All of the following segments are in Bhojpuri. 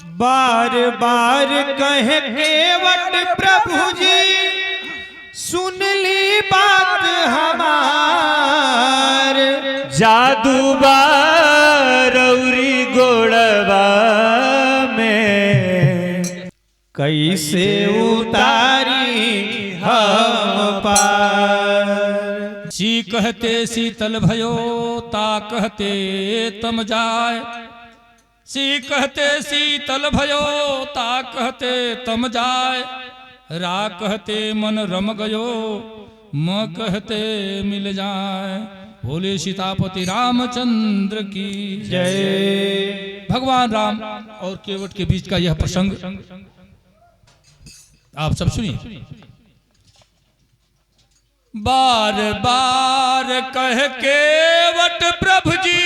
बार बार कहे केवट प्रभु जी सुन ली बात हमार। जादू बारौरी गोड़वा में कैसे उतारी हम पार। सी कहते शीतल भयो ता कहते तम जाय। सी कहते शीतल भयो ता कहते तम जाय। रा कहते मन रम गयो म कहते मिल जाए। भोले सीतापति रामचंद्र की जय। भगवान राम और केवट के बीच का यह प्रसंग आप सब सुनिए। बार बार कह केवट प्रभु जी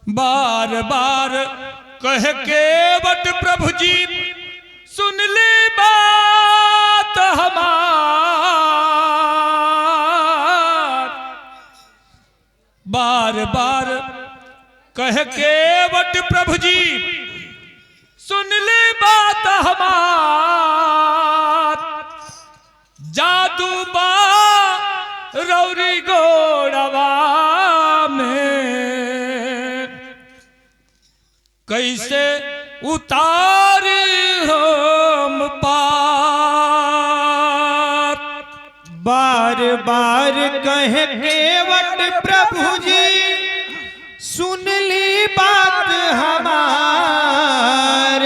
बार बार कह केवट प्रभु जी सुन ली बात हमार। बार बार कह केवट प्रभु जी सुन ली बात हमार। जादू बारौरी गोड़वा में कैसे उतारी हम पार। बार बार कहे केवट प्रभु जी सुन ली बात हमार।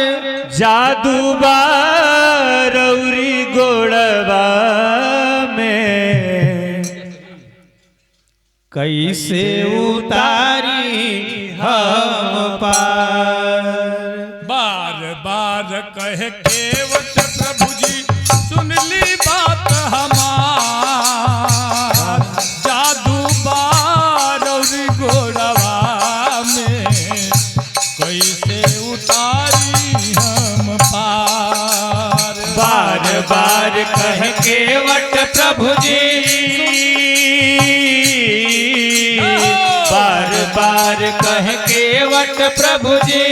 जादू बारौरी गोड़वा में कैसे उतारी हम पार। बार बार कह केवट प्रभु जी सुन ली बात हमार। जादू बारौरी गोड़वा में कैसे उतारी हम पार। बार बार कह केवट प्रभु जी बार बार कह केवट प्रभु जी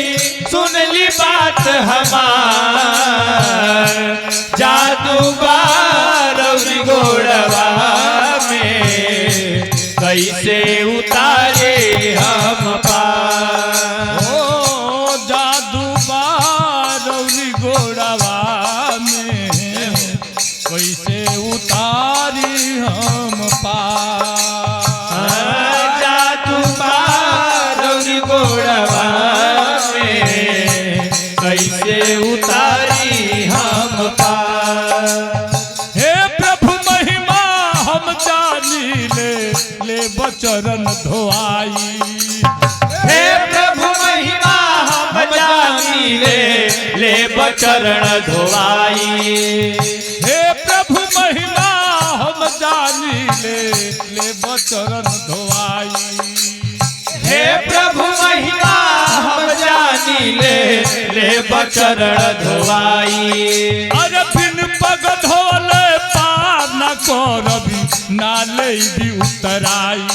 सुन ली बात हमार। जादू बारौरी गोड़वा में कैसे उतारे हम पार। ओ जादू बारौरी गोड़वा में कैसे उतारी हम पार। जादू बारौरी गोड़वा में कैसे उतारी हम पार। हे प्रभु महिमा हम जानी ले बचरन धोआई। हे प्रभु महिमा हम जानी ले बचरण धोआई। हे प्रभु महिमा हम जानी ले बचरन धोआई। हे प्रभु महिमा हम जानी ले बचरण धोआई। अरे बिन पग धोले पार न करबी नाले भी उतराई।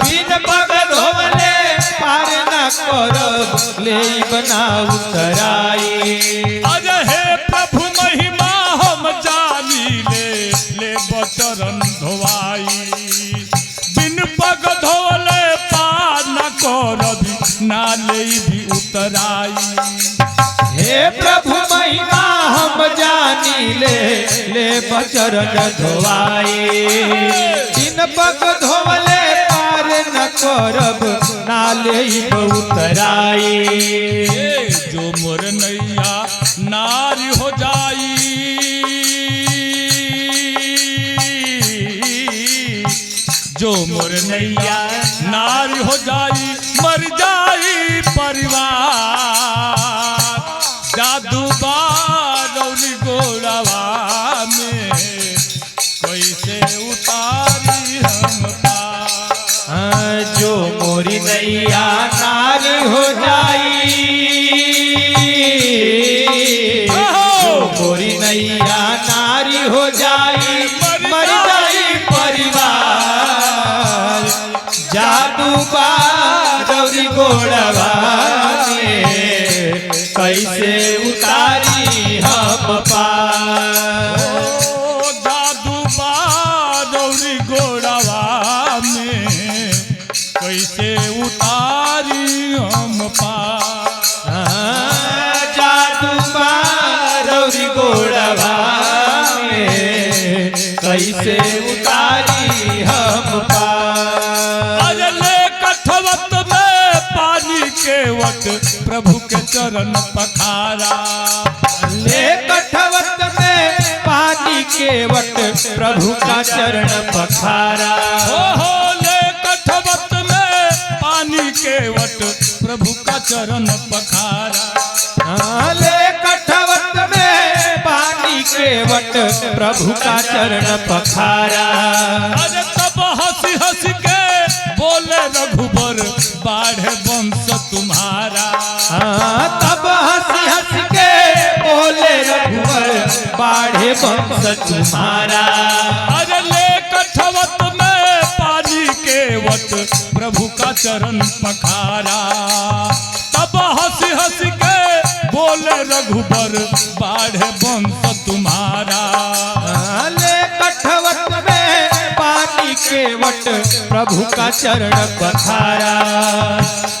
बिन पग धोले पार न करब ले बना उतराई। अरे हे प्रभु महिमा हम जानी ले बचरन धोआई। बिन पग धोले पार न करबी नाले भी उतराई। हे प्रभु महिमा हम जानी ले बचरण धोआई। बिन पग धोले पार न करब नाले उतराई। जो मोर नैया नारी हो जाई। जो मोर नैया नारी हो जाई मर जाई परिवार। जादू बारौरी गोड़वा में कैसे उतारी हम पार। जो मोरी नैया नारी हो जाई। जो मोरी नैया नारी हो जाई। गोड़वा में कैसे उतारी हम पार। ओ जादू बारौरी गोड़वा में कैसे उतारी हम पार। जादू बारौरी गोड़वा में कैसे उतारी हम पार। अरे ले कठवत में पानी के वट प्रभु के चरण पखारा। ले कठवत में पानी के वट प्रभु का चरण पखारा। हो ले कठवत में पानी के वट प्रभु का चरण पखारा। ले कठवत में पानी के वट प्रभु का चरण पखारा। अरे तब हंसी हंसी के बोले रघुबर बाढ़े वंश तुम्हारा। तब हंसी हंस के बोले रघुवर बाढ़े वंश तुम्हारा। अरे ले कठवत में पानी के वट प्रभु का चरण पखारा। तब हंसी हंसी के बोले रघुबर बाढ़े वंश तुम्हारा। ले कठवत में पानी के वट प्रभु का चरण पखारा।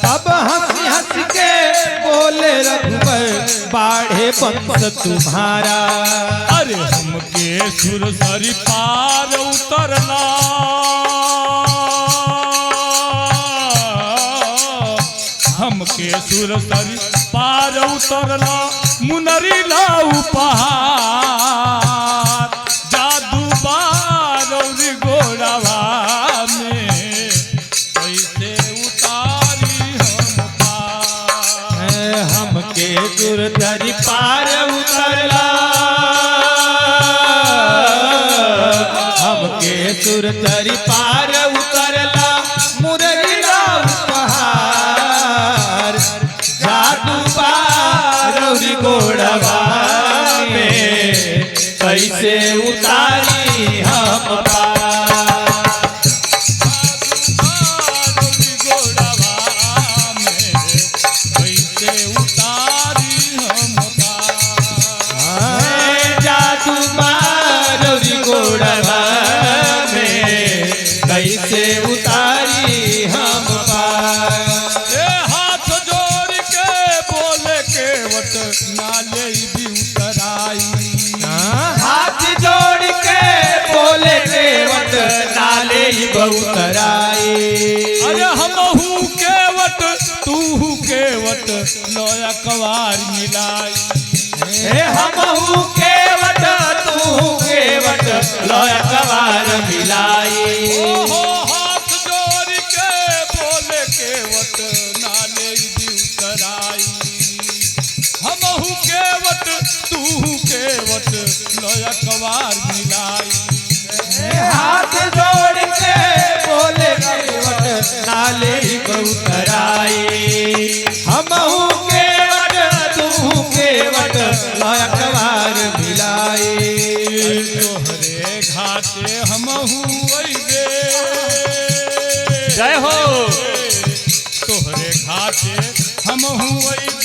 तब हंसी हंस के बोले रघुवर बाढ़े वंश तुम्हारा। अरे हमके सुरसरी पार उतरना। हमके सुरसरी पार उतरना मुनरी लाऊ पहाड़। जादू बारौरी गोड़वा में कैसे उतारी हम पार। हमके गुरधरी पार उतरला। हमके सुरधरी पार उतरला मुरली लाऊ पहाड़। जादू बारौरी गोड़वा में कैसे उतारी हम पार। बारौरी गोड़वा में कैसे उतारी हम पार। जादू बारौरी गोड़वा में कैसे उतारी हम पार। ए हाथ जोड़ के बोले के वट नाले भी उतराई। हाथ जोड़ के बोले के वट नाले बहुतराई। अरे हमहू के वट तू के वट लोया कवार मिलाई। हमहू के वट तू के वट लोया कवार मिलाई। ओहो हाथ जोड़ के बोले के वट नाले भी उतराई। हमहू के वट तू के वट लोया कवार मिलाई। हाथ जोड़ के बोले के वट नाले बहुतराई। हमहू के वट तू के वट लोया कवार मिलाई। तोहरे घाटे हमहू अइबे। जय हो। तोहरे घाटे हमहू अइबे।